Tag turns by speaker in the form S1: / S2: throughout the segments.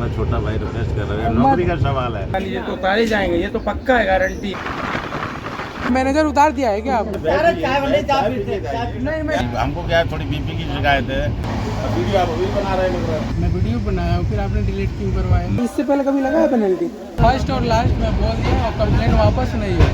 S1: अपना छोटा भाई रिक्वेस्ट कर रहे हैं, नौकरी का सवाल है।
S2: ये तो उतारे जाएंगे, ये तो पक्का है, गारंटी। मैनेजर उतार दिया है क्या आपने? नहीं, मैं
S1: हमको क्या है, थोड़ी बीपी की शिकायत है। वीडियो आप अभी बना रहे हैं?
S2: मैं वीडियो बनाया हूँ, फिर आपने डिलीट क्यों करवाया? इससे पहले कभी लगा है पेनल्टी? फर्स्ट और लास्ट में बोल दिया और कंप्लेंट वापस नहीं है।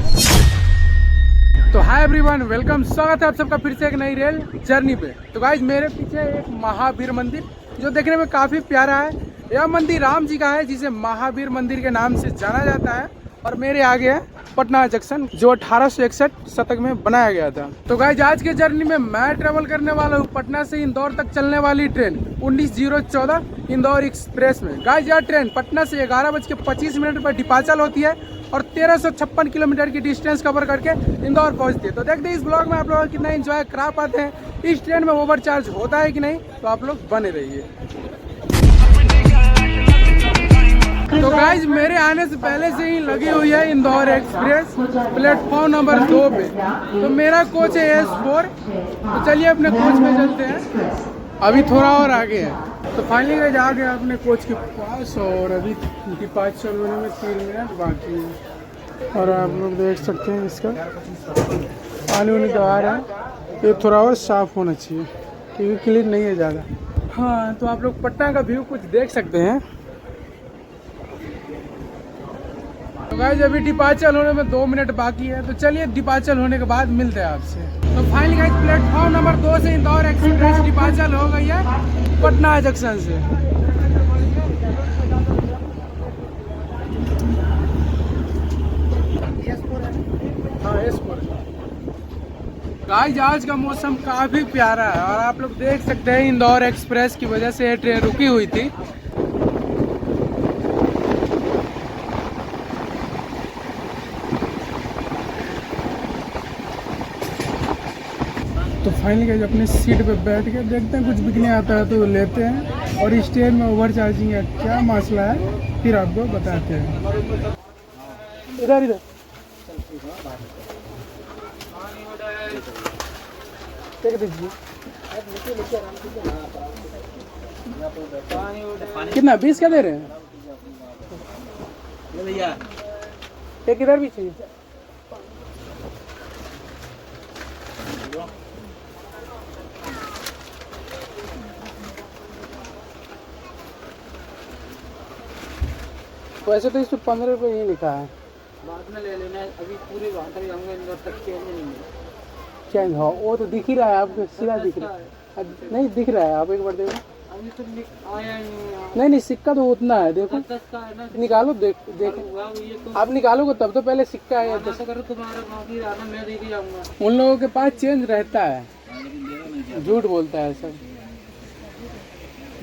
S2: तो हाय एवरीवन, वेलकम, स्वागत है आप सबका फिर से एक नई रेल जर्नी पे। तो गाइज मेरे पीछे एक महावीर मंदिर जो देखने में काफ़ी प्यारा है। यह मंदिर राम जी का है, जिसे महावीर मंदिर के नाम से जाना जाता है। और मेरे आगे है पटना जंक्शन, जो 1861 शतक में बनाया गया था। तो गाइज आज के जर्नी में मैं ट्रेवल करने वाला हूँ पटना से इंदौर तक चलने वाली ट्रेन 19:14 इंदौर एक्सप्रेस में। गाइज यह ट्रेन पटना से 11:25 पर डिपार्चर होती है और 1356 किलोमीटर की डिस्टेंस कवर करके इंदौर पहुंचती है। तो देखते हैं इस ब्लॉग में आप लोग कितना एंजॉय करा पाते हैं, इस ट्रेन में ओवरचार्ज होता है कि नहीं, तो आप लोग बने रहिए। तो गाइज मेरे आने से पहले से ही लगी हुई है इंदौर एक्सप्रेस प्लेटफॉर्म नंबर 2 पे। तो मेरा कोच है S4। तो चलिए अपने कोच में चलते हैं, अभी थोड़ा और आगे है। तो फाइनली गाइज आ गए अपने कोच के पास और अभी डिपार्चर होने में 3 मिनट बाकी है। और आप लोग देख सकते हैं इसका पानी वानी तो आ रहा है, ये थोड़ा और साफ होना चाहिए क्योंकि क्लीन नहीं है ज़्यादा। हाँ, तो आप लोग पटना का व्यू कुछ देख सकते हैं। तो गाइस अभी डिपार्चर होने में 2 मिनट बाकी है, तो चलिए डिपार्चर होने के बाद मिलते हैं आपसे। तो फाइनली गाइस प्लेटफॉर्म नंबर 2 से इंदौर एक्सप्रेस डिपार्चर हो गई है पटना जंक्शन से। हाँ, S4। गाइस आज का मौसम काफी प्यारा है और आप लोग देख सकते हैं इंदौर एक्सप्रेस की वजह से ट्रेन रुकी हुई थी। तो फाइनली गाइस अपने सीट पे बैठ के देखते हैं, कुछ बिकने आता है तो लेते हैं। और इस ट्रेन में ओवर चार्जिंग है, क्या मसला है फिर आपको बताते हैं। इधर इधर देख दीजिए कितना 20 का दे रहे हैं भैया। एक इधर भी चाहिए। वैसे तो इसमें 15 रुपये ही लिखा है, बाद में ले लेना। अभी पूरे घंटे जाऊंगा इंदौर तक, चेंज नहीं है। चेंज हो वो तो दिख ही रहा है आपको, सीधा दिख रहा है। नहीं दिख रहा है, आप एक बार देखो। अभी तो आया नहीं, सिक्का तो उतना है, देखो निकालो, देखो आप निकालोगे तब तो पहले सिक्का है। उन लोगों के पास चेंज रहता है, झूठ बोलता है सब।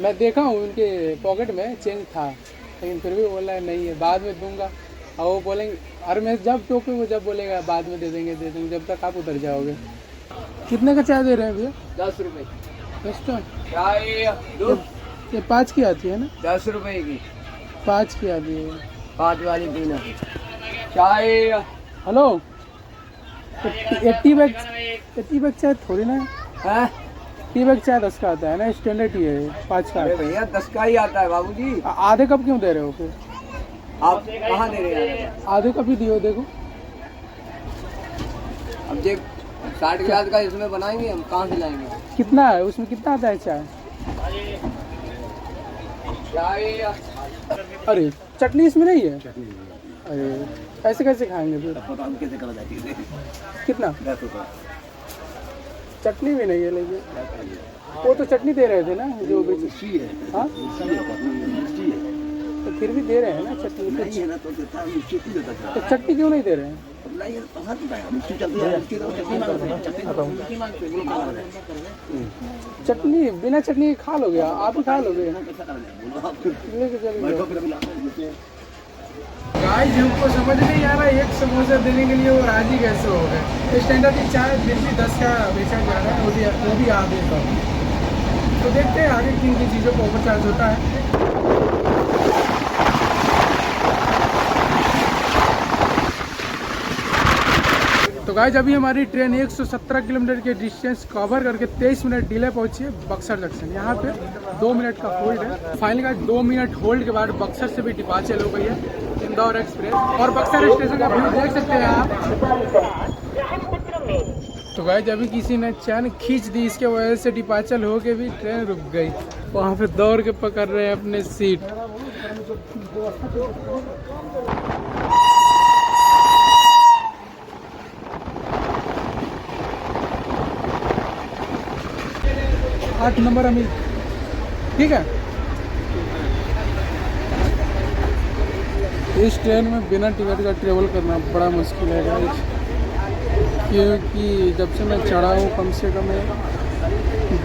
S2: मैं देखा हूँ उनके पॉकेट में चेंज था, लेकिन फिर भी बोला है नहीं है, बाद में दूंगा। और वो बोलेंगे, अरे मैं जब टोकूंगा जब बोलेगा बाद में दे देंगे, जब तक आप उतर जाओगे। कितने का चाय दे रहे हैं भैया? 10 रुपये। 10 चाय ये 5 की आती है ना? 10 रुपये की 5 की आती है, 5 वाली पीना चाय। हेलो, 80 बैग चाय थोड़ी ना है। टी बैग चाय 10 का आता है ना, स्टैंडर्ड ही है 5 का। भैया 10 का ही आता है बाबूजी। आधे कप क्यों दे रहे हो फिर? आप कहाँ दे रहे हैं? आधे कप ही दियो, देखो। अब देख 60 गिलास का इसमें बनाएंगे, हम कहाँ से लाएंगे? कितना है उसमें, कितना आता है चाय? अरे चटनी इसमें नहीं है? अरे ऐसे कैसे खाएंगे फिर? कितना? चटनी भी नहीं है, लेकिन वो तो चटनी दे रहे थे ना जो बेची है। हाँ तो फिर भी दे रहे हैं ना चटनी, तो चटनी क्यों नहीं दे रहे हैं? चटनी बिना चटनी खा लोगे आप, ही खा लोगे। गाइस हमको समझ नहीं आ रहा, एक समोसा देने के लिए वो राजी कैसे हो गए। स्टैंडर्ड की चाय फिर भी 10 का बेचा जा रहा है, वो भी आधे का। तो देखते हैं आगे किन किन चीज़ों को ओवरचार्ज होता है। तो गाइस अभी हमारी ट्रेन 117 किलोमीटर के डिस्टेंस कवर करके 23 मिनट डिले पहुंची है बक्सर जंक्शन। यहाँ पे 2 मिनट का होल्ड है। फाइनली गाइस 2 मिनट होल्ड के बाद बक्सर से भी डिपार्चर हो गई है इंदौर एक्सप्रेस। और बक्सर स्टेशन का व्यू देख सकते हैं आप। तो गाइस अभी किसी ने चैन खींच दी, इसके वजह से डिपार्चर हो के भी ट्रेन रुक गई। वहाँ पे दौड़ के पकड़ रहे हैं अपने सीट। आठ नंबर अमीर, ठीक है। इस ट्रेन में बिना टिकट का ट्रेवल करना बड़ा मुश्किल है गाइस, क्योंकि जब से मैं चढ़ा हूँ कम से कम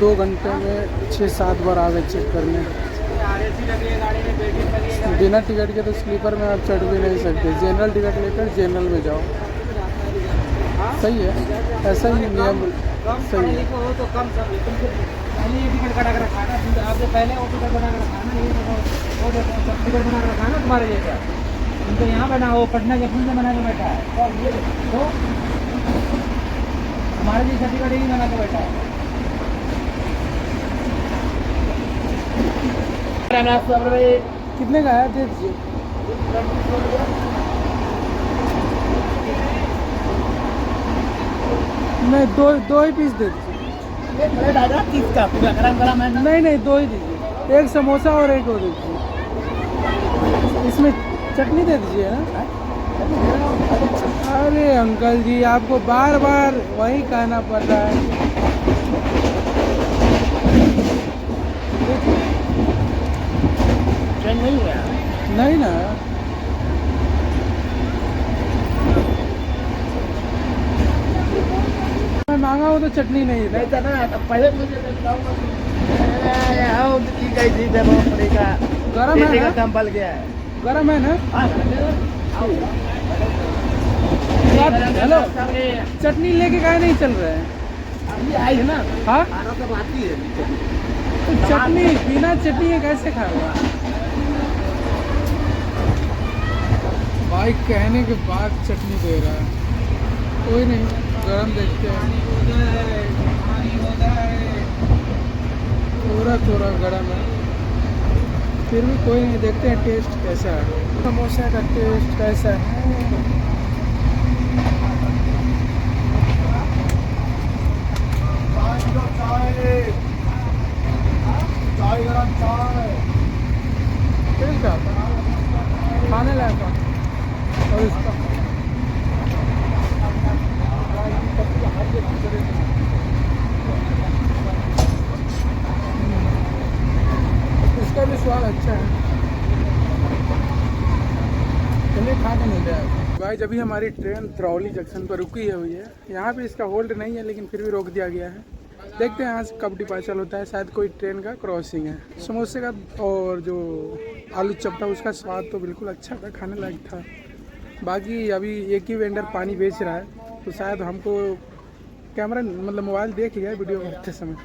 S2: 2 घंटे में 6-7 बार आ गए चेक करने। बिना टिकट के तो स्लीपर में आप चढ़ भी नहीं सकते। जनरल टिकट लेकर जनरल में जाओ, सही है, ऐसा ही नियम सही है।
S3: पहले ये टिकट कटा कर रखा ना, आपसे पहले वो टिकट बना कर रखा ना, ये वो देखो सब टिकट बना कर रखा ना तुम्हारे जैसा। उनको यहाँ बना हो पटना जंक्शन से बना के बैठा है, और ये तो हमारे जैसा टिकट ही बना के बैठा है।
S2: कितने का है दे दीजिए। मैं दो ही पीस दे दीजिए।
S3: 30 का पूरा गरम गरम है।
S2: नहीं 2 ही दीजिए, एक समोसा और एक वो दीजिए। इसमें चटनी दे दीजिए ना। अरे अंकल जी आपको बार बार वही कहना पड़ रहा है।
S3: नहीं है,
S2: नहीं ना, मैं मांगा हूँ तो चटनी नहीं है।
S3: पहले मुझे पड़ेगा।
S2: गरम है ना?
S3: संभल गया है,
S2: गरम है ना? हेलो, चटनी लेके काहे नहीं चल रहे हैं?
S3: अभी आई है ना।
S2: हाँ
S3: खाना तो आती है,
S2: तो चटनी बिना चटनी के कैसे खाएगा भाई? कहने के बाद चटनी दे रहा है। कोई नहीं, गरम देखते हैं। थोड़ा गरम है, फिर भी कोई नहीं, देखते हैं टेस्ट कैसा है। समोसा का टेस्ट कैसा है? टेस्ट क्या होता है? खाने लायक है। और इसका इसका भी स्वाद अच्छा है। चलिए खा के मिलते हैं। गाइस अभी हमारी ट्रेन धरौली जंक्शन पर रुकी हुई है। यहाँ पे इसका होल्ड नहीं है, लेकिन फिर भी रोक दिया गया है। देखते हैं यहाँ से कब डिपार्चर होता है। शायद कोई ट्रेन का क्रॉसिंग है। समोसे का और जो आलू चप था उसका स्वाद तो बिल्कुल अच्छा था, खाने लायक था। बाकी अभी एक ही वेंडर पानी बेच रहा है, तो शायद हमको कैमरा मतलब मोबाइल देख लिया वीडियो करते समय,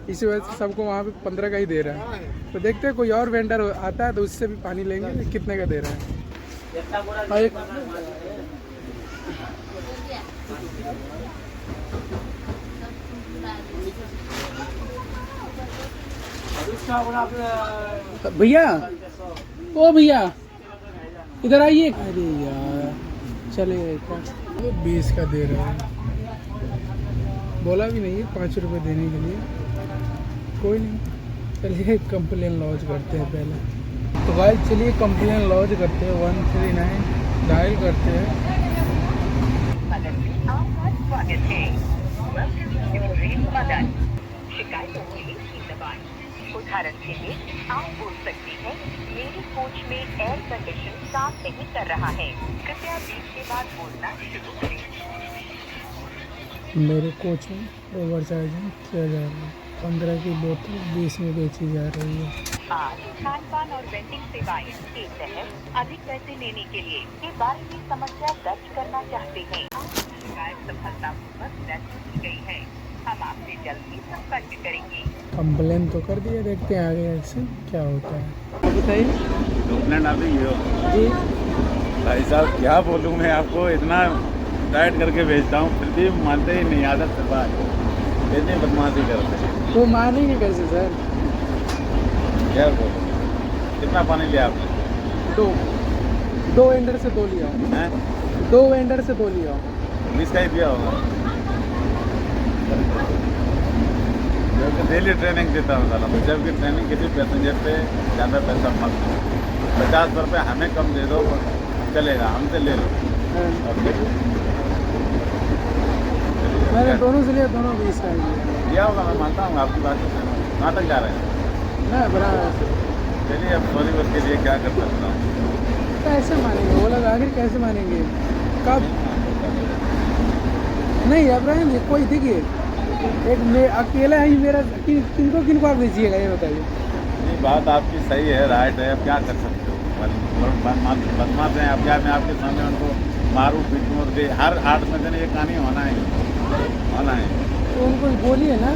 S2: इसी वजह से सबको वहाँ पे 15 का ही दे रहा है। तो देखते हैं कोई और वेंडर आता है तो उससे भी पानी लेंगे, कितने का दे रहा है। भैया, ओ भैया इधर आइए। अरे यार चलेगा क्या? 20 का दे रहा है, बोला भी नहीं है 5 रुपये देने के लिए। कोई नहीं, चलिए कंप्लेन लॉन्च करते हैं पहले। तो भाई चलिए कंप्लेन लॉन्च करते हैं। 139 डायल करते हैं।
S4: शिकायतों के लिए दबाएं। उदाहरण के लिए आप बोल सकती हैं, मेरे कोच में एयर कंडीशन काम नहीं कर रहा है, कृपया बीच के बाद बोलना शुरू करें।
S2: मेरे कोच में ओवर चार्जिंग किया जा रहा है। 15 की बोतल 20 में बेची जा रही है।
S4: आज खान पान और वेंडिंग सेवाएं के तहत अधिक पैसे लेने के लिए के बारे में समस्या दर्ज करना चाहते हैं। आपकी शिकायत सफलतापूर्वक दर्ज की गई है। हम आपसे जल्द ही संपर्क करेंगे।
S2: कंप्लेन तो कर दिया, देखते हैं आगे एक्शन क्या होता है। बताइए।
S1: कंप्लेंट आप ही हो
S2: जी
S1: भाई साहब, क्या बोलूँ मैं आपको, इतना डाइट करके भेजता हूँ, फिर भी मानते ही नहीं, आदत से बात इतनी बदमाशी करते हैं।
S2: तो मानेंगे कैसे सर?
S1: क्या बोलो, कितना पानी लिया आपने?
S2: दो वेंडर से 2 लिया हूँ।
S1: हैं?
S2: 2 वेंडर से 2 लिया हूँ।
S1: 20 का ही दिया होगा। डेली ट्रेनिंग देता हूँ साला, तो जब की ट्रेनिंग किसी पैसेंजर पे ज़्यादा पैसा मत दो, 50 रुपये हमें कम दे दो, चलेगा, हमसे ले लो।
S2: हाँ।
S1: और फिर
S2: मैंने दोनों से लिया, दोनों 20 का ही लिया।
S1: दिया होगा, मैं मानता हूँ आपकी बात से। कहाँ तक जा रहे हैं?
S2: ना बराबर।
S1: चलिए अब सॉरी उसके लिए क्या कर सकता हूँ।
S2: कैसे मानेंगे वो लोग, आखिर कैसे मानेंगे? कब नहीं अब्राहिम जी, कोई देखिए एक अकेला ही मेरा, किनको आप भेजिएगा ये बताइए।
S1: नहीं, बात आपकी सही है, राइट है, अब क्या कर सकते हो। बदमाश हैं, अब क्या मैं आपके सामने उनको मारूँ पीटूँ और दे, हर 8 में दिन ये कहानी होना है।
S2: तो उनको बोलिए ना,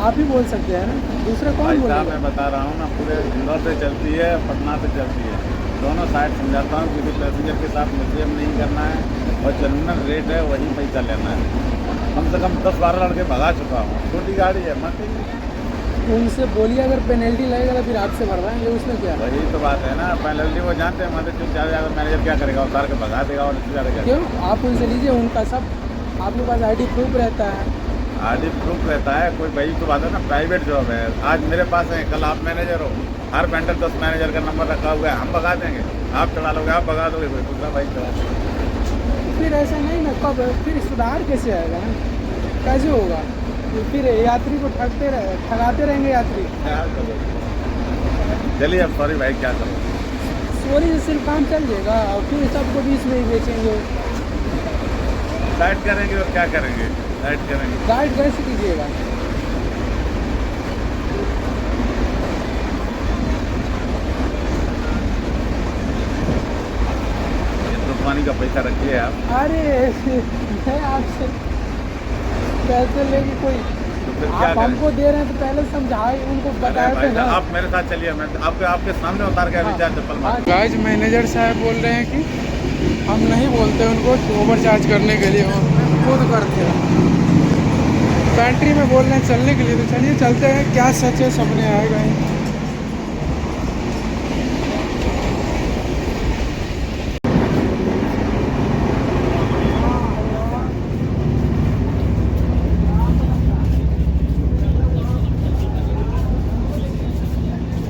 S2: आप ही बोल सकते हैं ना, दूसरा कौन
S1: भाई साहब
S2: बोलेगा?
S1: मैं बता रहा हूँ ना, पूरे इंदौर से चलती है, पटना से चलती है, दोनों साइड समझाता हूँ। किसी पैसेंजर के साथ मिसबिहेव नहीं करना है और जेन्युइन रेट है वही पैसा लेना है। कम से कम 10-12 लड़के भगा चुका हूँ, छोटी गाड़ी है मत।
S2: उनसे बोलिए अगर पेनल्टी लगेगा तो फिर आपसे भरवाएंगे, उसमें क्या?
S1: वही तो बात है ना, पेनल्टी वो जानते हैं, मतलब चुप चाहे अगर मैनेजर क्या करेगा, उतार के भगा देगा और इससे ज़्यादा क्या।
S2: क्यों? आप उनसे लीजिए, उनका सब आपके पास ID प्रूफ रहता है।
S1: आदि प्रूफ रहता है, कोई वही तो बात है ना, प्राइवेट जॉब है। आज मेरे पास है, कल आप मैनेजर हो, हर वेंडर 10 मैनेजर का नंबर रखा हुआ है, हम भगा देंगे, आप चढ़ा लोगे, आप भगा दोगे, कोई दूसरा भाई चढ़ा देगा।
S2: फिर ऐसा नहीं ना, कब फिर सुधार कैसे आएगा ना? कैसे होगा? फिर यात्री को ठगाते रहेंगे यात्री।
S1: क्या करोगे? चलिए अब सॉरी भाई, क्या करो।
S2: सोरी से सिर्फ काम चल जाएगा और फिर सबको बीच में ही बेचेंगे।
S1: डाइट करेंगे और क्या करेंगे, डाइट करेंगे।
S2: गाइड कैसे कीजिएगा?
S1: तो पानी का पैसा रखिए आप।
S2: अरे मैं आपसे पैसे लेके कोई,
S1: तो फिर क्या
S2: आप
S1: करें?
S2: हमको दे रहे हैं तो पहले समझाए, उनको
S1: अरे
S2: बताए
S1: भाई
S2: थे ना।
S1: साहब, आप मेरे साथ चलिए, मैं आपके सामने उतार के अभी चार चप्पल मार।
S2: गाइस मैनेजर साहब बोल रहे हैं कि हम नहीं बोलते उनको ओवर चार्ज करने के लिए, वो खुद करते हैं। पेंट्री में बोल रहे हैं चलने के लिए, तो चलिए चलते हैं, क्या सच है सपने आएगा ही।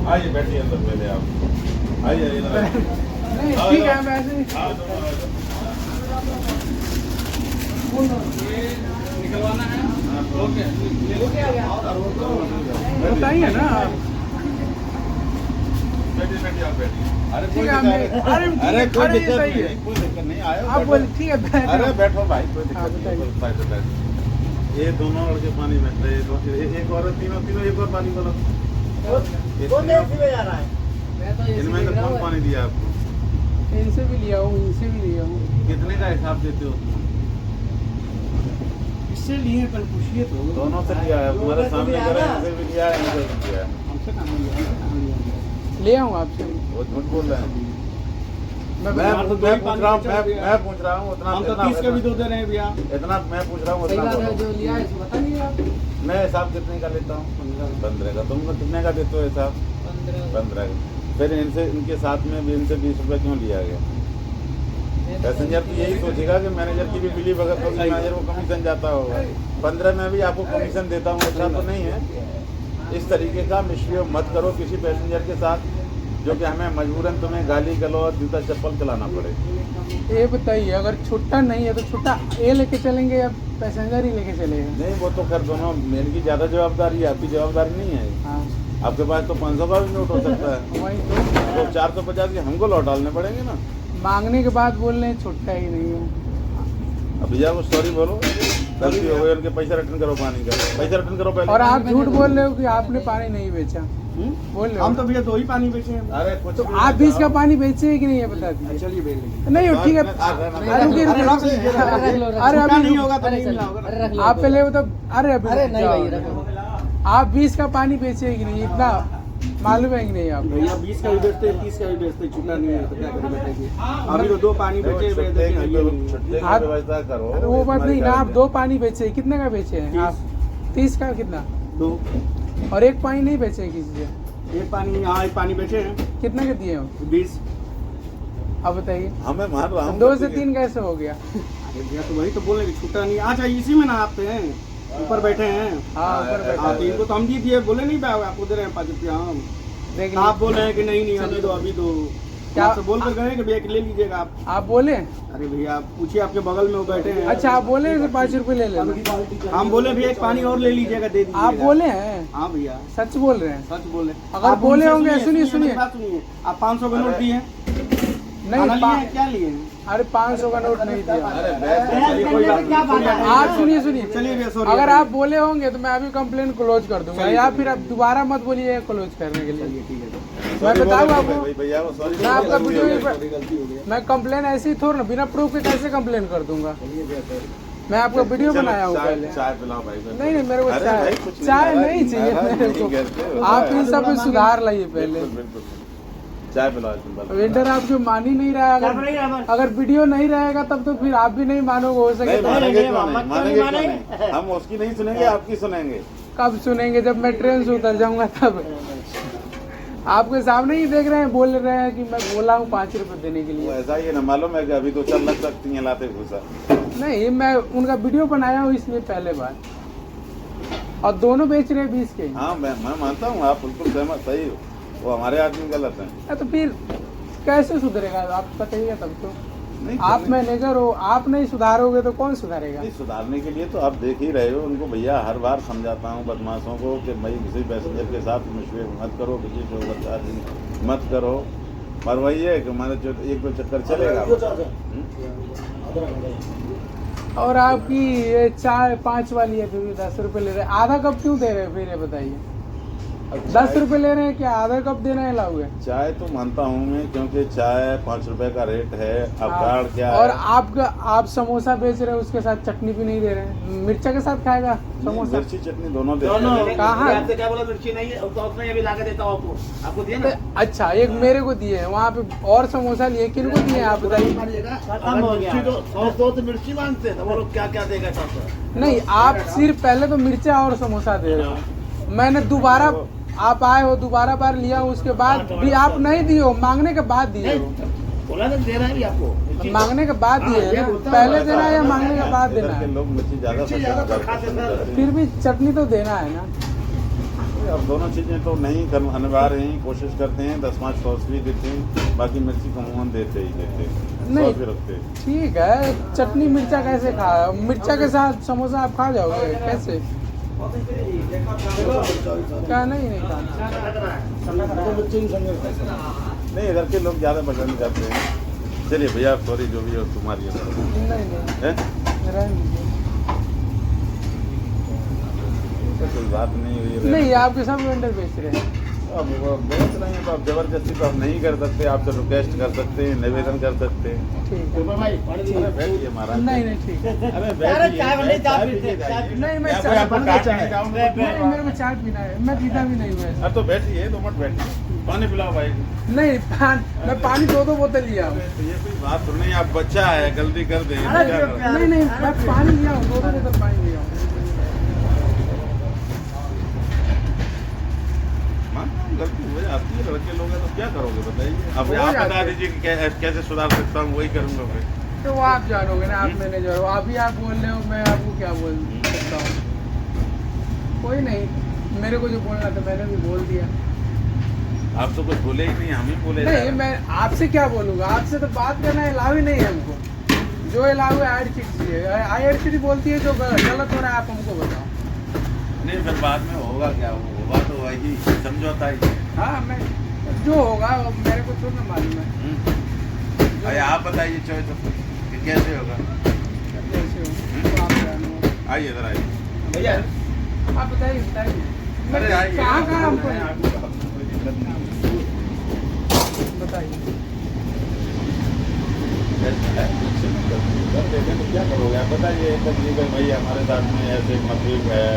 S1: आइए बैठिए अंदर पहले आप, आइए इधर आइए।
S2: नहीं ठीक है, हम ऐसे ही
S1: हाँ, दोनों आ जाओ।
S2: निकलवाना है।
S1: हाँ, तो-
S2: बताइए ना आप।
S1: बैठिए बैठिए, आप बैठिए। अरे
S2: ठीक
S1: कोई
S2: है,
S1: दिक्कत
S2: हमने-
S1: नहीं,
S2: अरे ठीक है,
S1: अरे कोई
S2: अरे ये
S1: दिक्कत
S2: सही है।
S1: नहीं, कोई दिक्कत नहीं, आयो
S2: आप
S1: बैठो।
S2: बोल ठीक है
S1: अरे बैठो भाई, कोई
S2: हाँ,
S1: दिक्कत नहीं,
S2: बताइए।
S1: कोई फायदा नहीं। ये दोनों लड़के पानी में थे, एक और तीनों एक और पानी बोलो। इनमें से कौन पानी दिया आपको?
S2: इनसे भी लिया हूँ, इनसे भी लिया हूँ।
S1: कितने का हिसाब देते हो?
S2: इससे लिए पर पूछिए तो।
S1: दोनों से लिया है, तुम्हारे सामने करा, इनसे भी लिया है, इनसे भी लिया है।
S2: हमसे कहाँ लिया? ले आऊँ आपसे?
S1: वो झूठ बोल रहे हैं।
S2: मैं
S1: मैं पूछ रहा हूँ, मैं पूछ रहा हूँ उतना,
S3: हम तो 30 के भी दो दे रहे हैं भैया।
S1: इतना मैं पूछ रहा हूँ
S2: सही
S1: उतना
S2: बात है,
S1: बोलो।
S2: जो लिया है सो बताइए आप।
S1: मैं हिसाब कितने का लेता हूँ? 15 का। तुम कितने का देते हो हिसाब? 15 का। फिर इनसे, इनके साथ में भी इनसे 20 रुपये क्यों लिया गया? पैसेंजर तो यही सोचेगा कि मैनेजर की भी बिली भगत होगी, मैनेजर को कमीशन जाता होगा। 15 में भी आपको कमीशन देता हूँ, ऐसा तो नहीं है। इस तरीके का मिसबिहेव मत करो किसी पैसेंजर के साथ, जो कि हमें मजबूरन तुम्हें गाली गलौज जूता चप्पल चलाना पड़े।
S2: ये बताइए, अगर छुट्टा नहीं है तो छुट्टा ये लेके चलेंगे या पैसेंजर ही लेके चलेगा?
S1: नहीं, वो तो कर दोनों, मेरी की ज़्यादा जवाबदारी है, आपकी जवाबदारी नहीं है।
S2: हाँ
S1: आपके पास तो 500 का भी नोट हो सकता है,
S2: वही तो।
S1: तो 450 के हमको लौट डालने पड़ेंगे ना।
S2: मांगने के बाद बोल रहे हैं छुट्टा ही नहीं है।
S1: अब भैया वो सॉरी बोलो, गलती हो गई, उनके पैसे रिटर्न करो, पानी का पैसा रिटर्न करो पहले।
S2: और आप झूठ बोल रहे हो कि आपने पानी नहीं बेचा, बोल रहे हो।
S3: हम तो भैया 2 ही पानी बेचे हैं।
S1: अरे कुछ
S2: तो
S1: भी
S2: आप भी इसका
S1: बताओ।
S2: पानी बेचे कि नहीं ये बता दीजिए।
S3: चलिए बेच लेंगे।
S2: नहीं ठीक है,
S1: अरे,
S2: अरे रुकिए,
S3: अरे रख
S2: रुकिए।
S3: लीजिए,
S2: अरे
S3: छुट्टा
S2: अभी
S3: नहीं होगा तो नहीं मिला होगा।
S2: आप पहले वो तो, अरे अभी
S5: अरे नहीं
S2: जाओ।
S5: भाई, रखो।
S2: आप 20 का पानी बेचे कि नहीं? इतना मालूम है कि नहीं आप?
S3: भैया 20 का भी बेचते हैं, 30 का भी बेचते हैं, छूटा नहीं है तो क्या करें बताइए। अभी तो 2 पानी बेचे हुए थे, देखिए ये नहीं है।
S1: छुट्टे की
S2: आप-
S1: व्यवस्था करो।
S2: अरे वो बात नहीं ना, आप
S1: गाड़ी
S2: 2 पानी बेचे, कितने का बेचे हैं आप? 30 का कितना?
S3: 2
S2: और 1 पानी नहीं बेचे हैं किसी से?
S3: एक पानी, हाँ एक पानी बेचे हैं
S2: कितने के दिए हो?
S3: 20।
S2: अब बताइए,
S1: हमें मान रहा हूँ
S2: 2 से 3 कैसे हो गया?
S3: अरे भैया तो वही तो बोल रहे कि छूटा नहीं। अच्छा इसी में ना आप हैं, ऊपर बैठे हैं।
S2: हाँ ऊपर बैठा
S3: हाँ तो
S2: है।
S3: इनको तो हम दी दिए, बोले नहीं भाई आपको दे रहे हैं 5 रुपया हम।
S2: देख
S3: आप
S2: लीजिए,
S3: बोल रहे हैं कि नहीं अभी दो अभी दो।
S2: क्या-
S3: आपसे बोल कर गए कि भैया ले लीजिएगा आप।
S2: आप बोले?
S3: अरे भैया आप पूछिए, आपके बगल में वो बैठे हैं।
S2: अच्छा आप बोले कि 5 रुपए ले लेना?
S3: हम बोले भैया एक पानी और ले लीजिएगा, दे दीजिएगा।
S2: आप बोले हैं?
S3: हाँ भैया
S2: सच बोल रहे हैं?
S3: सच बोले।
S2: अगर
S3: आप
S2: बोले
S3: उनसे
S2: होंगे, सुनिए,
S3: मेरी
S2: सुनिए।
S3: बात सुनिए। आप 500 का नोट दिए?
S2: नहीं
S3: खाना लिए हैं, क्या लिए हैं?
S2: अरे 500 का नोट नहीं दिया।
S1: अरे बैठ
S3: चलिए कोई बात नहीं।
S2: आप सुनिए
S3: चलिए भैया सॉरी।
S2: अगर आप बोले होंगे तो मैं अभी कंप्लेन क्लोज कर दूंगा,
S3: चलिए,
S2: या
S3: चलिए।
S2: फिर आप दोबारा मत बोलिए क्लोज करने के लिए।
S3: चलिए ठीक है।
S2: मैं बताऊँ आपको,
S1: भैया वो सॉरी
S2: मैं आपका वीडियो
S3: सॉरी गलती हो गई।
S2: मैं कंप्लेन ऐसे ही थोड़ा ना बिना प्रूफ के कैसे कंप्लेन कर दूंगा?
S3: चलिए भैया सॉरी।
S2: मैं आपका वीडियो बनाया हूँ पहले।
S1: चाय पिलाओ भाई।
S2: नहीं नहीं मेरे को
S1: अरे
S2: चाय
S1: भाई, कुछ
S2: चाय
S1: नाराज
S2: नहीं चाहिए
S1: नाराज
S2: मेरे
S1: नहीं
S2: को।
S1: करते हो।
S2: आप इन सब में सुधार लाइए पहले।
S1: बिल्कुल बिल्कुल चाय पिलाओ तुम।
S2: वेटर आप जो मान ही नहीं रहा, अगर वीडियो नहीं रहेगा तब तो फिर आप भी नहीं मानोगे, हो सके
S1: नहीं
S2: तो
S1: मानेंगे क्यों नहीं, मानेंगे क्यों नहीं? हम उसकी नहीं सुनेंगे, आपकी सुनेंगे।
S2: कब सुनेंगे? जब मैं ट्रेन से उतर जाऊंगा तब। आपके सामने ही देख रहे हैं, बोल रहे हैं कि मैं बोला हूँ 5 रुपए देने के
S1: वो
S2: लिए।
S1: ऐसा ही है ना, मालूम है कि अभी तो चल लग सकती हैं लाते घुसा।
S2: नहीं मैं उनका वीडियो बनाया हूँ इसलिए पहले बार, और दोनों बेच रहे हैं 20 के।
S1: हाँ मैं मानता हूँ, आप बिल्कुल सहमत सही हो। वो हमारे आदमी गलत हैं।
S2: तो फिर कैसे सुधरेगा? आप बताइए तब तो।
S1: नहीं
S2: आप मैनेजर हो, आप नहीं सुधारोगे तो कौन सुधारेगा?
S1: नहीं, सुधारने के लिए तो आप देख ही रहे हो उनको। भैया हर बार समझाता हूँ बदमाशों को कि भाई किसी पैसेंजर के साथ मुश्किल मत करो, किसी से ओवरचार्जिंग मत करो। पर वही है कि हमारे जो 1-2 चक्कर चलेगा।
S2: और आपकी ये चाय 5 वाली है, फिर भी 10 रुपए ले रहे हैं। आधा कप क्यों दे रहे हैं फिर ये बताइए? 10 रुपए ले रहे हैं, क्या आधा कप देना है लाओगे?
S1: चाय तो मानता हूँ मैं, क्योंकि चाय 5 रुपए का रेट है। अब कार्ड क्या
S2: और
S1: है?
S2: आप समोसा बेच रहे हो, उसके साथ चटनी भी नहीं दे रहे हैं। मिर्चा के साथ खाएगा समोसा?
S1: मिर्ची चटनी दोनों देते हैं।
S2: कहाँ?
S3: आपसे क्या बोला मिर्ची नहीं है, तो उसने ये भी ला के देता हूँ आपको दिए ना।
S2: अच्छा एक मेरे को दिए हैं, वहाँ पे और समोसा लिए, किन को दिए हैं आप बताइए?
S3: खत्म हो गया। तो मिर्ची मांगते हैं, वो लोग क्या क्या देगा सबसे।
S2: नहीं आप सिर्फ पहले तो मिर्चा और समोसा दे रहे हो। मैंने दोबारा, आप आए हो दोबारा बार लिया, उसके बाद भी आप नहीं दिए हो, मांगने के बाद दिए हो।
S3: बोला तो दे रहा है भी आपको।
S2: मांगने के बाद दिए है ना, पहले देना है या मांगने के बाद देना
S1: इधर के
S2: है?
S1: लोग मिर्ची ज्यादा पसंद करते हैं।
S2: फिर भी चटनी तो देना है ना।
S1: अब दोनों चीजें तो नहीं अनिवार्य हैं, कोशिश करते हैं 10-5 सॉस भी देते हैं, बाकी मिर्ची का मुँह देते ही देते हैं,
S2: नहीं।
S1: सॉस भी रखते हैं।
S2: ठीक है, चटनी मिर्चा कैसे खा? मिर्चा के साथ समोसा आप खा जाओगे कैसे? क्या नहीं खा?
S1: नहीं इधर के लोग ज्यादा पसंद करते हैं। चलिए भैया सॉरी जो भी हो तुम्हारी है।
S2: नहीं रहने दीजिए।
S1: कोई बात नहीं हुई है।
S2: नहीं आपके सब वेंडर बेच रहे हैं।
S1: अब वो बेच रहे हैं तो अब जबरदस्ती तो हम नहीं कर सकते, आपसे रिक्वेस्ट कर सकते हैं, निवेदन कर सकते हैं।
S2: ठीक है,
S1: अरे बैठिए महाराज।
S2: नहीं ठीक है।
S1: अरे बैठिए, चाय पीजिए जाइए।
S2: नहीं मैं
S1: या
S2: चाय
S1: कोई आपको काटने नहीं जाऊंगा।
S2: नहीं मेरे को चाय पीना है, मैं पीता भी नहीं हूँ ऐसे।
S1: अब तो बैठिए, 2 मिनट बैठिए, पानी पिलाओ भाई।
S2: नहीं मैं पानी 2 बोतल लिया हूँ।
S1: तो ये कोई बात तो नहीं, आप बच्चा है गलती कर दे।
S2: नहीं मैं पानी लिया हूँ, 2 बोतल पानी लिया हूँ।
S1: गलती हो जाती है, लड़के लोग हैं तो क्या करोगे बताइए। अब
S2: हो
S1: आप
S2: जाती
S1: बता
S2: है।
S1: दीजिए कि कैसे सुधार सकता हूँ, वही करूँगा मैं।
S2: तो वो आप जानोगे ना, आप मैनेजर हो, अभी आप बोल रहे हो, मैं आपको क्या बोल सकता हूँ? कोई नहीं, मेरे को जो बोलना था मैंने भी बोल दिया।
S1: आप तो कुछ बोले ही नहीं, हम ही बोले जा रहे
S2: नहीं
S1: हैं।
S2: मैं आपसे क्या बोलूँगा, आपसे तो बात करना अलाउ ही नहीं है हमको। जो अलाउ है IRCTC बोलती है, जो गलत हो रहा है आप हमको बताओ।
S1: नहीं फिर बाद में होगा क्या, होगा तो वही समझौता ही है।
S2: हाँ मैं जो होगा वो मेरे को थोड़ा मालूम है।
S1: अरे आप बताइए चॉइस कि कैसे होगा।
S2: कैसे हो तो आप जानो।
S1: आइए इधर आइए।
S3: भैया
S2: आप बताइए
S1: अरे आइए।
S2: कहाँ हमको
S1: आपको कोई दिक्कत नहीं।
S2: बताइए।
S1: कर देते तो क्या करोगे आप बताइए। भाई हमारे साथ में ऐसे मतलब है,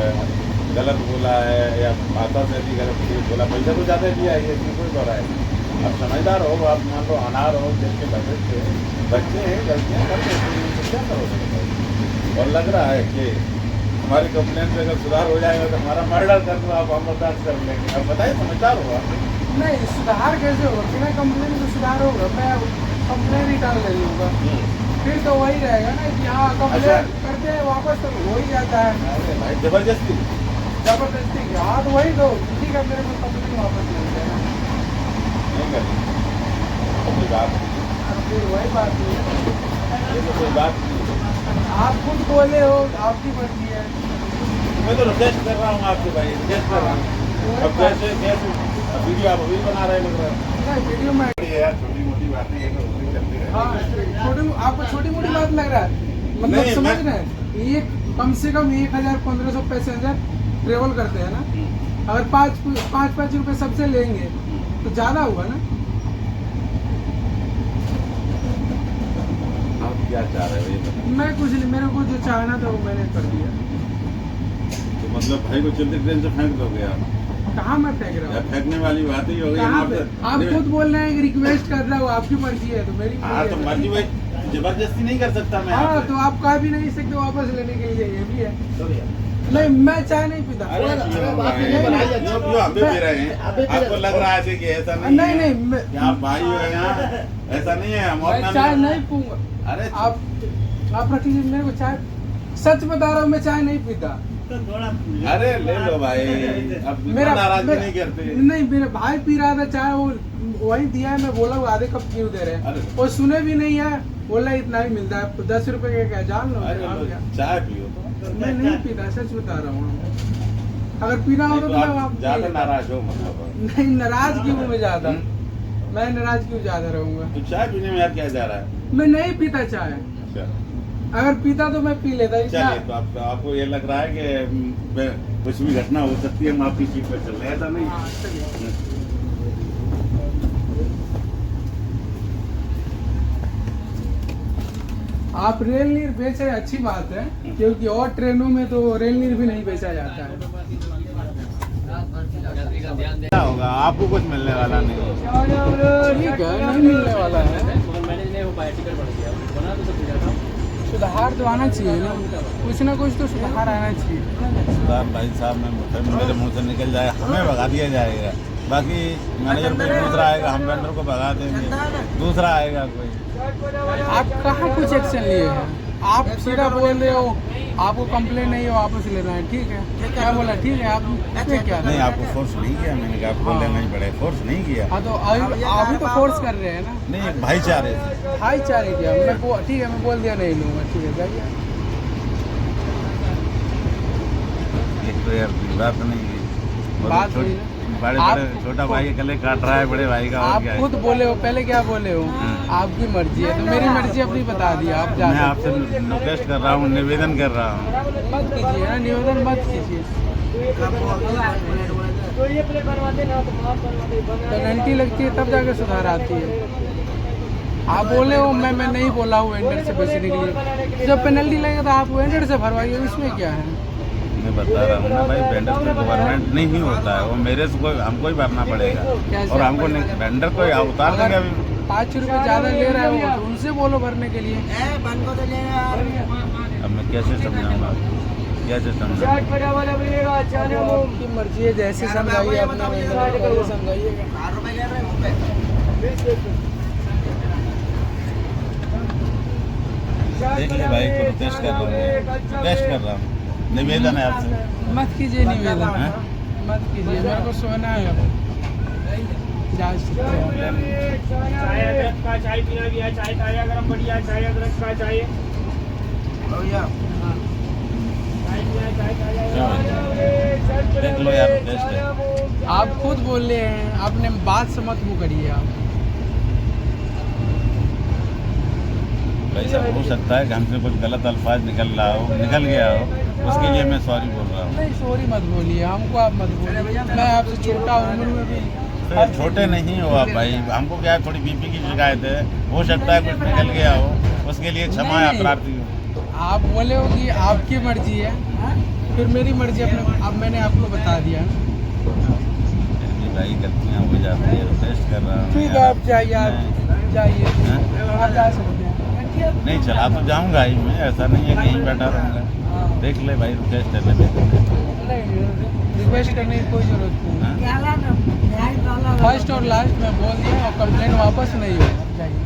S1: गलत बोला है या भाषा से भी गलत कुछ बोला, पैसा तो ज़्यादा दिया है, इसमें कोई दौरा है। आप समझदार हो, आप मान लो अनार हो, देश के बच्चे हैं, गलतियाँ कर देते हैं, तो क्या करोगे? और लग रहा है कि हमारी कंप्लेंट पे अगर सुधार हो जाएगा तो हमारा मर्डर कर दो, आप हम बर्दाश्त कर लेंगे। अब बताइए, समझदार होगा?
S2: नहीं, सुधार कैसे होगा? बिना कंप्लेन से सुधार होगा? मैं कंप्लेन ही डाल दे लूँगा, फिर तो वही रहेगा ना कि हाँ कंप्लेन करते हैं वापस तो हो ही जाता है।
S1: अरे भाई जबरदस्ती
S2: की हाँ तो वही तो ठीक है, मेरे को कंप्लेन वापस ले जाएगा,
S1: नहीं कर कोई बात नहीं,
S2: फिर वही बात नहीं है।
S1: ये तो कोई बात नहीं।
S2: आप खुद बोले हो, आपकी मर्जी है।
S1: मैं तो रिक्वेस्ट कर रहा हूँ आपसे भाई, रिक्वेस्ट कर रहा हूँ। अब कैसे वीडियो आप अभी बना रहे लग रहा है?
S2: नहीं, वीडियो में
S1: यार छोटी मोटी बातें ये तो उसमें चलती रहती
S2: हाँ, आपको छोटी मोटी बात लग रहा है, मतलब
S1: नहीं,
S2: समझ रहे हैं? ये कम से कम 1500 पैसेंजर ट्रेवल करते हैं ना, अगर 5 रुपए सबसे लेंगे तो ज़्यादा हुआ ना।
S1: आप क्या चाह रहे हो ये बताओ?
S2: मैं कुछ नहीं, मेरे को जो चाहना था वो मैंने कर दिया।
S1: तो मतलब भाई को चलते ट्रेन से फेंक दोगे आप?
S2: कहाँ मैं फेंक रहा
S1: या
S2: हूँ?
S1: फेंकने वाली बात ही हो गई।
S2: कहाँ पे? आप
S1: नहीं,
S2: खुद बोल रहे हैं कि रिक्वेस्ट कर रहा हूँ, आपकी मर्जी है तो मेरी
S1: हाँ तो मर्जी भाई, जबरदस्ती नहीं कर सकता मैं
S2: हाँ,
S1: आपसे।
S2: तो आप कह भी नहीं सकते वापस लेने के लिए, ये भी है। नहीं, मैं चाय नहीं पीता।
S1: अरे क्यों हम भी पी रहे हैं? आपको लग रहा है कि ऐसा नहीं
S2: नहीं
S1: है?
S2: नहीं, मैं
S1: कि आप भाई हो यहाँ, ऐसा नहीं है। हम अपना
S2: चाय नहीं पीऊंगा।
S1: अरे
S2: आप रख लीजिए, मेरे को चाय, सच बता रहा हूँ, मैं चाय नहीं पीता।
S1: अरे ले लो भाई, अब नाराजगी नहीं करते।
S2: नहीं, मेरा भाई पी रहा था चाय, वो वही दिया है, मैं बोला वो आधे कप क्यों दे रहे हैं, वो सुने भी नहीं है, बोला इतना ही मिलता है, 10 रुपए का क्या जान लो।
S1: अरे चाय पियो तो।
S2: मैं नहीं पीता, सच बता रहा हूँ। अगर पीना होता तो मैं आप
S1: ज्यादा नाराज हो मतलब?
S2: नहीं, नाराज क्यों मैं ज्यादा, मैं नाराज क्यों ज्यादा रहूंगा?
S1: तो चाय पीने में यार क्या जा रहा है?
S2: मैं नहीं पीता चाय,
S1: अच्छा
S2: अगर पीता तो मैं पी लेता।
S1: चलिए, तो आपको ये लग रहा है कि कुछ भी घटना हो सकती है, हम आपकी सीट पर चल रहे हैं, ऐसा नहीं?
S2: हाँ, चलिए। आप रेल नीर बेच रहे, अच्छी बात है, क्योंकि और ट्रेनों में तो रेल नीर भी नहीं बेचा जाता है।
S1: क्या होगा, आपको कुछ मिलने वाला नहीं।
S2: ठीक है, नहीं मिलने वाला है, सुधार तो आना चाहिए ना कुछ तो सुधार आना चाहिए।
S1: सुधार भाई साहब, मेरे मुंह से निकल जाए हमें भगा दिया जाएगा, बाकी मैनेजर कोई दूसरा आएगा, हम वेंडर को भगा देंगे, दूसरा आएगा कोई।
S2: आप कहाँ कुछ एक्शन लिए हैं? आप सीधा बोल रहे हो, आपको कंप्लेन नहीं हो, वापस लेना है, ठीक है? क्या बोला? ठीक है, आप क्या
S1: नहीं, आपको फोर्स नहीं किया, मैंने कहा आपको लेना ही पड़ेगा, फोर्स नहीं किया।
S2: हाँ, तो अभी तो फोर्स कर रहे हैं ना।
S1: नहीं, भाईचारे से।
S2: भाईचारे क्या, मैं ठीक है, मैं बोल दिया नहीं लूँगा, ठीक है, जाइए।
S1: एक तो यार बात नहीं है,
S2: बात हुई ना।
S1: बड़े छोटा भाई गले काट रहा है बड़े भाई का।
S2: आप खुद बोले हो, पहले क्या बोले हो? आपकी मर्जी है, तो मेरी मर्जी अपनी बता दी। आप
S1: मैं आपसे रिक्वेस्ट कर रहा हूँ, निवेदन कर रहा हूँ,
S2: मत कीजिए ना, निवेदन मत कीजिए। पेनल्टी लगती है तब जाके सुधार आती है। आप बोले हो मैं नहीं बोला हूँ वेंडर से बचने के लिए, जब पेनल्टी लगेगा तो आप वेंडर से भरवाइए, इसमें क्या है?
S1: मैं बता रहा हूँ ना भाई, वेंडर से गवर्नमेंट नहीं ही होता है, वो मेरे से कोई हमको ही भरना पड़ेगा, और हमको नहीं, वेंडर को उतार देंगे। अभी
S2: 5 रुपए ज़्यादा ले रहा है वो, तो उनसे बोलो भरने के लिए।
S1: अब मैं कैसे समझाऊंगा, कैसे समझाऊंगा?
S2: आपकी मर्जी है, जैसे समझाइए अपना वेंडर समझाइएगा।
S1: देख ले भाई, को रिक्वेस्ट कर रहा हूँ, निवेदन है आपसे।
S2: मत कीजिए निवेदन, मत कीजिए, मेरे को सोना है।
S3: चाय अदरक का चाय पीना भी है, चाय ताजा गरम बढ़िया, चाय अदरक का चाय
S1: देख लो यार, रिक्वेस्ट है।
S2: आप खुद बोल रहे हैं, आपने बात से मत वो करिए आप।
S1: ऐसा हो सकता है कि हमसे कुछ गलत अल्फाज निकल गया हो, उसके लिए मैं सॉरी बोल रहा हूँ।
S2: नहीं, सॉरी मत बोलिए, हमको आप मत बोलिए, मैं आपसे छोटा उम्र में भी।
S1: तो छोटे नहीं हो आप भाई, हमको क्या है, थोड़ी बीपी की शिकायत है, हो सकता है कुछ निकल गया हो, उसके लिए क्षमा प्रार्थी हूँ।
S2: आप बोले हो कि आपकी मर्जी है, फिर मेरी मर्जी अपने, अब मैंने आपको बता दिया।
S1: फिर भी भाई गलतियाँ हो जाती है, रिक्वेस्ट कर रहा हूँ।
S2: ठीक है, आप जाइए, आप जाइए, आप जा सकते हैं।
S1: नहीं चला तो जाऊँगा ही मैं, ऐसा नहीं है कि यहीं बैठा रहूँगा। देख ले भाई, रिक्वेस्ट करने दे।
S2: नहीं, रिक्वेस्ट करने की कोई ज़रूरत नहीं। फर्स्ट और लास्ट मैं बोल दिया, और कंप्लेंट वापस नहीं हो। जाइए।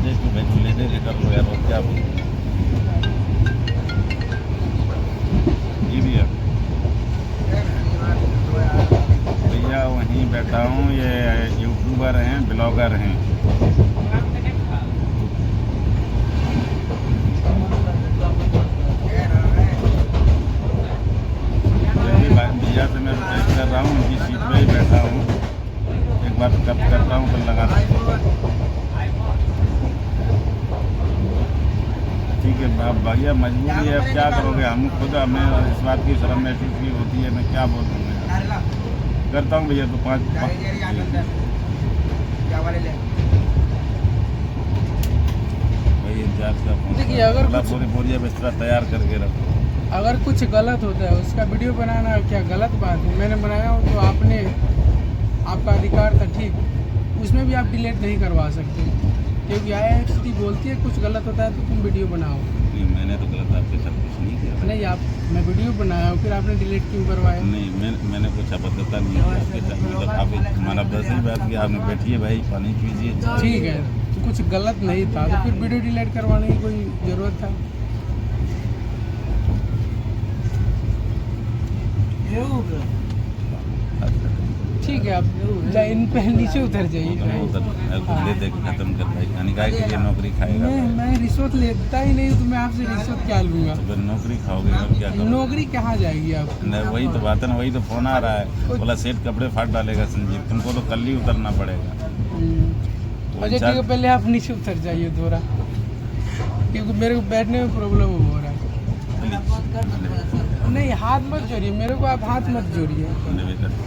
S1: देख लो भाई, तुम लेने के कर लो यार, और क्या बोलूं। जी भैया, भैया वहीं बैठा हूँ, ये यूट्यूबर हैं, ब्लॉगर हैं। भैया से मैं रिक्वेस्ट कर रहा हूँ, उनकी सीट पे ही बैठा हूँ। एक बार कब करता हूँ तो लगा ठीक है। अब भैया मजबूरी है, अब क्या करोगे, हम खुद हमें इस बात की शर्म महसूस की होती है, मैं क्या बोलूँगा। करता हूँ भैया, तो पाँच भाई इंचार्ज का फोन।
S2: देखिए, अगर कुछ-
S1: पूरी बोरिया बिस्तरा तैयार करके रखो।
S2: अगर कुछ गलत होता है उसका वीडियो बनाना क्या गलत बात है? मैंने बनाया हो तो आपने, आपका अधिकार था, ठीक, उसमें भी आप डिलीट नहीं करवा सकते, क्योंकि IIFCT बोलती है कुछ गलत होता है तो तुम वीडियो बनाओ।
S1: नहीं, मैंने तो गलत आपके साथ कुछ नहीं किया।
S2: नहीं, आप, मैं वीडियो बनाया हूँ, फिर आपने डिलीट क्यों करवाया?
S1: नहीं, मैंने कुछ अबद्धता नहीं किया आपके साथ। मतलब आप हमारा बस ही बात की, आपने बैठिए भाई, पानी पीजिए।
S2: ठीक है, तो कुछ गलत नहीं था तो फिर वीडियो डिलीट करवाने की कोई ज़रूरत था? ठीक है, आप इन पे नीचे उतर जाइए।
S1: ले दे खत्म कर भाई, यानी काय के लिए नौकरी खाएगा।
S2: मैं रिश्वत लेता ही नहीं, तो मैं आपसे रिश्वत क्या लूँगा?
S1: तो फिर नौकरी खाओगे और क्या करोगे?
S2: नौकरी कहाँ जाएगी आप?
S1: नहीं, वही तो बात है ना, वही तो फोन आ रहा है, बोला सेठ कपड़े फाड़ डालेगा संजीव, तुमको तो कल ही उतरना पड़ेगा।
S2: अच्छा ठीक है, पहले आप नीचे उतर जाइए थोड़ा, क्योंकि मेरे को बैठने में प्रॉब्लम हो रहा है। नहीं, हाथ मत जोड़िए मेरे को, आप हाथ मत जोड़िए।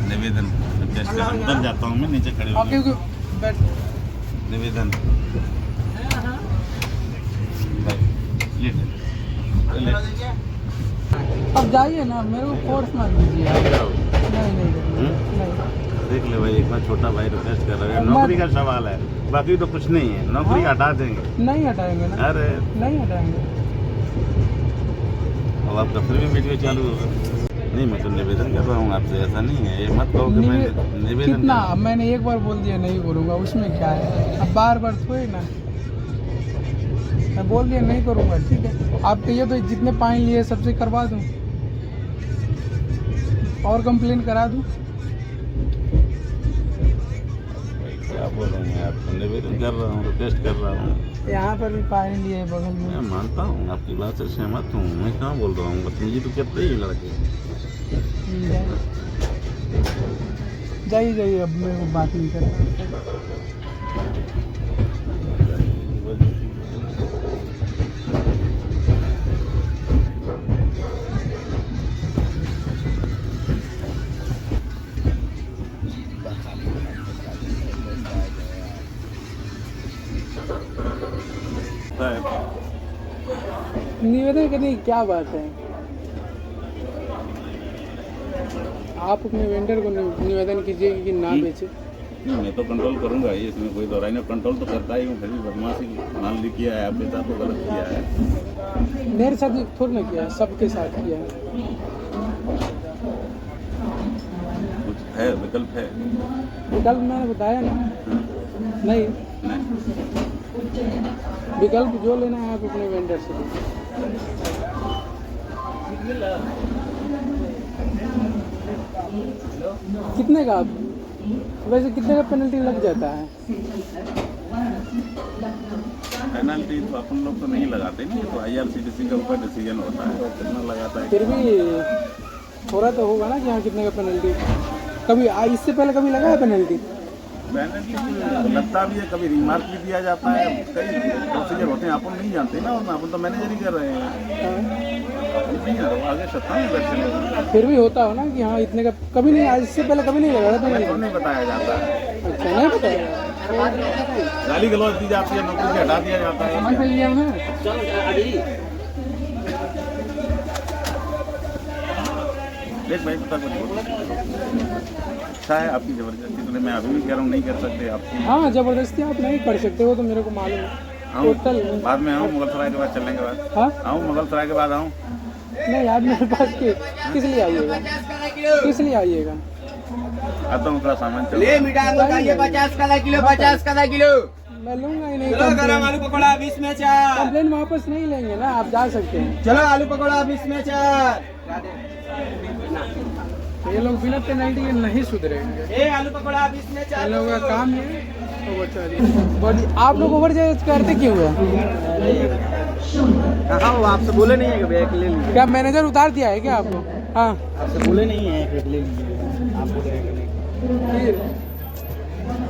S1: निवेदन उतर जाता हूँ मैं, नीचे खड़े हो
S2: क्योंकि बैठ,
S1: निवेदन
S2: अब जाइए ना, मेरे को फोर्स मत कीजिए। नहीं।
S1: देख ले भाई, इतना छोटा भाई रिक्वेस्ट कर रहे हैं, नौकरी का सवाल है, बाकी तो कुछ नहीं है, नौकरी हटा देंगे।
S2: नहीं हटाएंगे ना,
S1: अरे
S2: नहीं हटाएंगे।
S1: अब आपका फिर भी वीडियो चालू होगा। नहीं, मैं तो निवेदन कर रहा हूँ आपसे, ऐसा नहीं है, ये मत कहो कि मैं निवेदन
S2: कितना, मैंने एक बार बोल दिया नहीं बोलूँगा, उसमें क्या है? अब बार बार थोड़ी ना, मैं बोल दिया नहीं करूँगा, ठीक है। आप कहिए तो जितने फाइन लिए सबसे करवा दूँ और कंप्लेन करा दूँ।
S1: क्या बोलूँगा, आपको निवेदन कर रहा हूँ, रिक्वेस्ट कर रहा हूँ।
S2: यहाँ पर भी फाइन लिए है बगल में।
S1: मैं मानता हूँ, आपकी बात से सहमत हूँ, मैं कहाँ बोल रहा हूँ, बदतमीजी तो करते ही लड़के।
S2: जाइए, अब मेरे को बात नहीं करना। निवेदन करने की क्या बात है? आप अपने वेंडर को निवेदन कीजिए कि ना बेचे।
S1: नहीं, मैं तो कंट्रोल करूंगा ही, इसमें कोई दोहराई नहीं, कंट्रोल तो करता ही हूँ, फिर भी बदमाशी मान ली किया है, आपके साथ तो गलत किया है।
S2: मेरे साथ थोड़ा ना किया है, सबके साथ किया है।
S1: कुछ है विकल्प है?
S2: विकल्प मैंने बताया ना। नहीं, विकल्प जो लेना है आप अपने वेंडर से कितने का, आप वैसे कितने का पेनल्टी लग जाता है?
S1: पेनल्टी तो अपन लोग तो नहीं लगाते, नहीं, तो IRCTC का ऊपर डिसीजन होता है, और कितना लगाता है।
S2: फिर भी थोड़ा तो होगा ना कि हाँ कितने का पेनल्टी। कभी इससे पहले कभी लगा है पेनल्टी?
S1: पेनल्टी लगता भी है, कभी रिमार्क भी दिया जाता है, कई प्रोसीजर होते हैं, अपन नहीं जानते ना, और अपन तो मैनेजर ही कर रहे हैं। नहीं है, आगे सत्ता में बैठे।
S2: फिर भी होता हो ना कि हाँ इतने का, कभी नहीं, आज इससे पहले कभी नहीं लगा था पेनल्टी?
S1: नहीं बताया जाता है।
S2: अच्छा, नहीं बताया।
S1: गाली गलौज दी जाती है, नौकरी से हटा दिया जाता है।
S2: मन पे लिया ना।
S1: देख भाई पता कुछ अच्छा है आपकी जबरदस्ती, तो मैं अभी भी कह रहा हूँ नहीं कर सकते आप।
S2: हाँ जबरदस्ती आप नहीं कर सकते, वो तो मेरे को मालूम है।
S1: आऊँ
S2: टोटल
S1: बाद में आऊँ, मुगल सराय के बाद चलने के बाद
S2: हाँ
S1: आऊँ, मुगल सराय के बाद आऊँ।
S2: नहीं आप मेरे पास किस लिए आइएगा, किस लिए आइएगा?
S1: आता हूँ, थोड़ा सामान चल।
S3: ले मिठाई तो खाइए 50 का किलो, 50 का किलो।
S2: मैं लूंगा ही नहीं।
S3: चलो गरम आलू पकौड़ा 20 में 4।
S2: कंप्लेन वापस नहीं लेंगे ना, आप जा सकते हैं।
S3: चलो आलू पकौड़ा 20 में 4।
S2: ये लोग बिना पेनल्टी के नहीं सुधरेंगे।
S3: ए आलू पकौड़ा 20 में 4।
S2: इन लोगों का काम ये है। आप लोग ओवर चार्ज करते क्यों है?
S3: कहा वो आपसे बोले नहीं है कि भैया ले लीजिए?
S2: क्या मैनेजर उतार दिया है क्या आपको? हाँ
S3: आपसे बोले नहीं है कि ले लीजिए, आप बोल रहे हैं
S2: फिर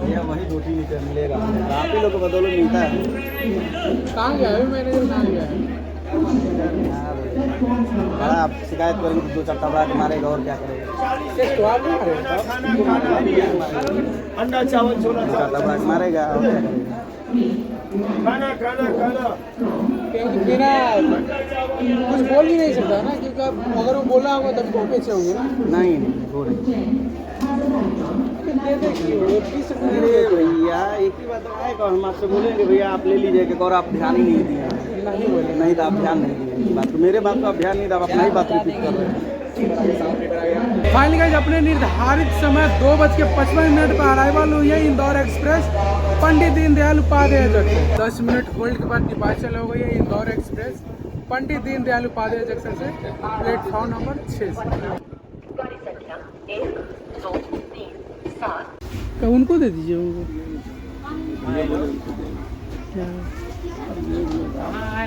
S3: भैया वही 2-3 लीटर मिलेगा, आप ही लोग को बदौलत मिलता है।
S2: कहाँ गया है मैनेजर, कहाँ गया है?
S3: आप शिकायत करेंगे 2-4 तबला के मारेगा और क्या करेगा?
S2: तो आप नहीं मारे?
S3: अंडा चावल छोला तबला के मारेगा और क्या करेगा?
S2: क्योंकि बिना कुछ बोल भी नहीं सकता ना, क्योंकि आप अगर वो बोला होगा तब तो पैसे होंगे ना।
S3: नहीं हो रही अरे भैया एक ही बात आएगा, हम आपसे बोलेंगे भैया आप ले लीजिए, और आप ध्यान ही नहीं दिए।
S2: नहीं बोले
S3: नहीं तो आप ध्यान नहीं दिए बात को, मेरे बात को आप ध्यान नहीं दिया, आप अपना ही बात रिपीट कर रहे हैं।
S2: फाइनली गाइस अपने निर्धारित समय 2:55 पर अराइवल हुई है Indore express Pandit Deendayal Upadhyay junction. 10 minute hold के बाद डिपार्चर हो गई है इंदौर एक्सप्रेस पंडित दीनदयाल उपाध्याय जंक्शन से प्लेटफॉर्म नंबर 6 से। उनको दे दीजिए, उनको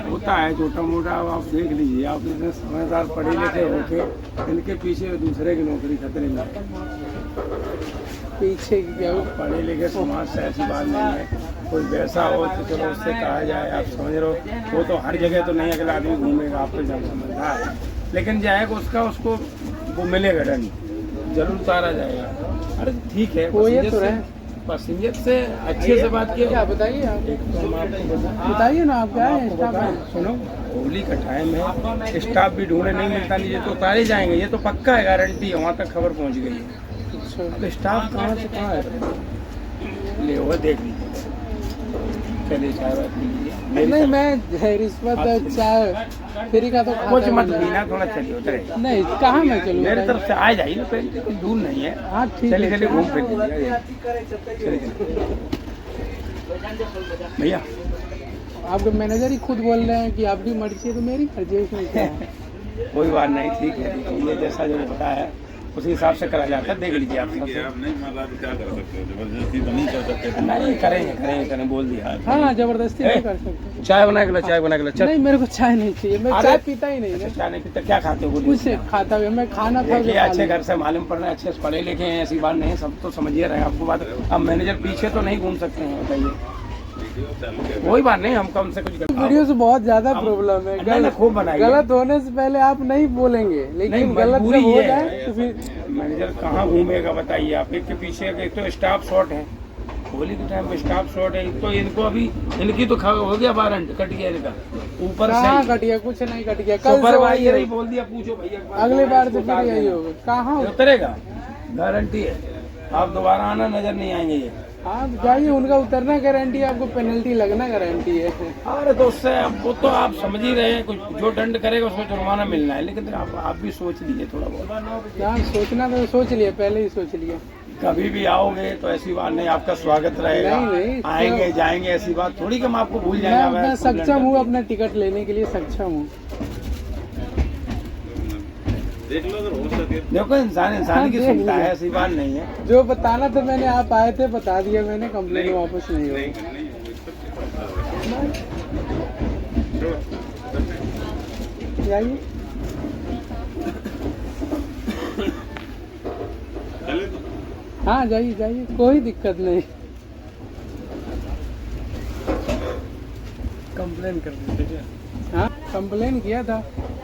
S5: होता है छोटा मोटा। अब आप देख लीजिए, आप इतने समझदार पढ़े लिखे होके इनके पीछे दूसरे की नौकरी खतरे में है।
S2: पीछे की क्या
S5: पढ़े लिखे समाज से ऐसी बात नहीं है, कोई वैसा हो तो चलो उससे कहा जाए, आप समझ रहे हो। वो तो हर जगह तो नहीं अगला आदमी घूमेगा, आप तो जब समझदार है, लेकिन जाएगा उसका उसको वो मिलेगा दंड, जरूर उतारा जाएगा। अरे ठीक है,
S2: वो ये तो है।
S5: पैसेंजर से अच्छे से बात किया।
S2: क्या बताइए आप,
S5: एक तो हम आपको
S2: बताइए ना आप क्या है स्टाफ है?
S5: सुनो, होली का टाइम है, स्टाफ भी ढूंढे नहीं मिलता, नीचे तो उतारे जाएंगे, ये तो पक्का है, गारंटी है, वहाँ तक खबर पहुँच गई है। अब स्टाफ कहाँ से कहाँ है, ले वो देख लीजिए। चलिए चाय बात लीजिए।
S2: नहीं मैं रिश्वत चाय फ्री का तो
S5: कुछ
S2: खाता
S5: मत
S2: नहीं।
S5: पीना, थोड़ा चलिए उतरे।
S2: नहीं कहाँ मैं चलूँ?
S5: मेरी तरफ से आ जाइए ना, पहले कुछ दूर नहीं है।
S2: हाँ ठीक
S5: चलिए
S2: है।
S5: चलिए घूम फिर लीजिए। चलिए भैया,
S2: आपके मैनेजर ही खुद बोल रहे हैं कि आपकी मर्जी है तो मेरी मर्जी है, इसमें क्या है?
S5: कोई बात नहीं, ठीक है, ये जैसा जो होता है उसी हिसाब से करा जाता है, देख लीजिए आप
S1: ठीक है,
S5: सबसे।
S1: आप नहीं माला तो क्या कर सकते हो, जबरदस्ती तो नहीं कर सकते।
S5: नहीं करेंगे बोल दिया।
S2: हाँ जबरदस्ती नहीं कर सकते।
S5: चाय बना के लो, चाय बना के लो।
S2: नहीं मेरे को चाय नहीं चाहिए, मैं
S5: अरे!
S2: चाय पीता ही नहीं
S5: अच्छा,
S2: है।
S5: चाय नहीं पीता, क्या खाते हो बोलिए?
S2: कुछ खाता हुआ मैं खाना था
S5: देखिए, अच्छे घर से मालूम पड़ रहा है, अच्छे से पढ़े लिखे हैं, ऐसी बात नहीं है, सब तो समझिए रहे हैं आपको बात। अब मैनेजर पीछे तो नहीं घूम सकते हैं, बताइए। कोई बात नहीं, हम कम से कुछ
S2: वीडियो से बहुत ज्यादा प्रॉब्लम है।
S5: गलत खूब बनाइए।
S2: गलत होने से पहले आप नहीं बोलेंगे, लेकिन
S5: नहीं,
S2: गलत
S5: मजबूरी
S2: जब हो
S5: ये
S2: जाए
S5: है।
S2: तो फिर
S5: मैनेजर कहाँ घूमेगा बताइए आप। एक के पीछे एक तो स्टाफ शॉर्ट है, होली के टाइम पे स्टाफ शॉर्ट है, तो इनको अभी इनकी तो हो गया वारंट, कट गया इनका ऊपर
S2: कहाँ
S5: से।
S2: कट गया? कुछ नहीं कट गया, कल से
S5: सुपरवाइजर
S2: वही
S5: ही
S2: है।
S5: बोल दिया, पूछो भैया।
S2: अगली बार से फिर यही होगा। कहाँ
S5: उतरेगा, गारंटी है, आप दोबारा आना, नजर नहीं आएंगे ये।
S2: आप जाइए, उनका उतरना गारंटी है, आपको पेनल्टी लगना गारंटी है।
S5: अरे तो उससे वो तो आप समझ ही रहे हैं, कुछ जो दंड करेगा उसमें जुर्माना मिलना है, लेकिन आप भी सोच लीजिए थोड़ा बहुत।
S2: क्या सोचना तो सोच लिया, पहले ही सोच लिया।
S5: कभी भी आओगे तो ऐसी बात नहीं, आपका स्वागत रहेगा।
S2: नहीं,
S5: आएंगे जाएंगे ऐसी बात थोड़ी कि हम आपको भूल
S2: मैं
S5: जाएंगे।
S2: सक्षम हूँ, अपना टिकट लेने के लिए सक्षम हूँ।
S1: देख लो अगर हो सके।
S5: देखो, इंसान की सुनता है, ऐसी बात नहीं है।
S2: जो बताना था मैंने, आप आए थे बता दिया मैंने, कंप्लेन वापस नहीं होगी। जाइए,
S1: चले तो
S2: हाँ जाइए जाइए, कोई दिक्कत नहीं।
S5: कंप्लेन कर देते क्या?
S2: हाँ कंप्लेन किया था,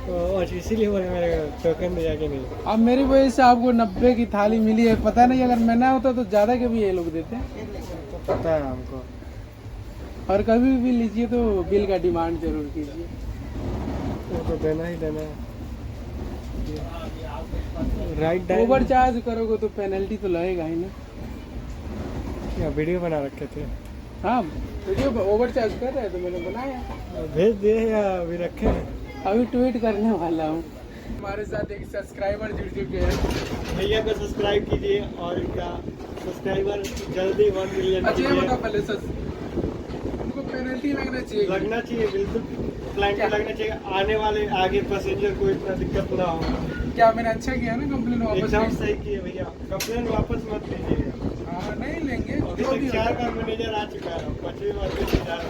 S5: तो इसीलिए मेरे टोकन में जाके नहीं।
S2: अब मेरी वजह से आपको 90 की थाली मिली है। पता नहीं अगर मैं ना होता तो ज्यादा के भी ये लोग देते। पता है हमको। और कभी भी लीजिए तो बिल का डिमांड जरूर कीजिए, वो तो देना ही देना है। राइट ओवर चार्ज करोगे तो पेनल्टी तो लगेगा ही ना। क्या वीडियो बना रखे थे? हाँ वीडियो ओवर चार्ज कर रहे हैं तो मैंने बनाया, भेज दिए या अभी रखे? अभी ट्वीट करने वाला हूँ। हमारे साथ एक सब्सक्राइबर जुड़ चुके हैं, भैया को सब्सक्राइब कीजिए और इनका सब्सक्राइबर जल्दी 1 मिलियन। अच्छा ये बताओ पहले उनको पेनल्टी लगना चाहिए बिल्कुल, फ्लाइट में लगना चाहिए, आने वाले आगे पैसेंजर को इतना दिक्कत ना हो। क्या मैंने अच्छा किया ना कंप्लेन वापस? एकदम सही किए भैया, कंप्लेन वापस मत लीजिएगा। हाँ नहीं लेंगे, 4 बार मैनेजर आ चुका है, 5वीं बार इंतजार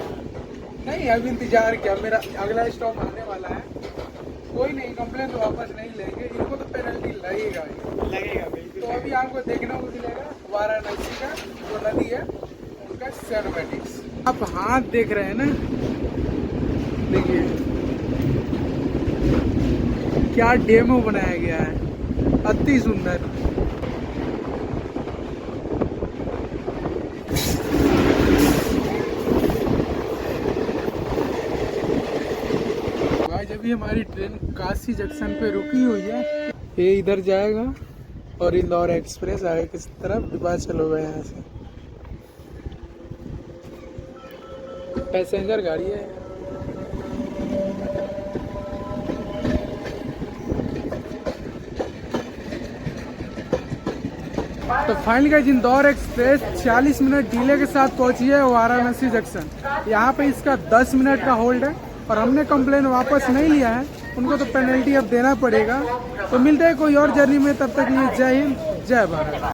S2: नहीं, अभी इंतजार क्या, मेरा अगला स्टॉप आने वाला है। कोई नहीं, कंप्लेन तो वापस नहीं लेंगे, इनको तो पेनल्टी लगेगा बिल्कुल। तो अभी आपको देखने को मिलेगा वाराणसी का जो नदी है उनका सिनेमैटिक्स। आप हाथ देख रहे हैं ना, देखिए क्या डेमो बनाया गया है, अति सुंदर। आज अभी हमारी ट्रेन काशी जंक्शन पे रुकी हुई है, ये इधर जाएगा और इंदौर एक्सप्रेस आगे किस तरफ हिमाचल होगा। यहाँ से पैसेंजर गाड़ी है। तो finally guys Indore express 40 minute delay के साथ पहुंची है वाराणसी जंक्शन। यहाँ पे इसका 10 मिनट का होल्ड है और हमने कंप्लेन वापस नहीं लिया है, उनको तो पेनल्टी अब देना पड़ेगा। तो मिलते हैं कोई और जर्नी में, तब तक ये जय हिंद जय भारत।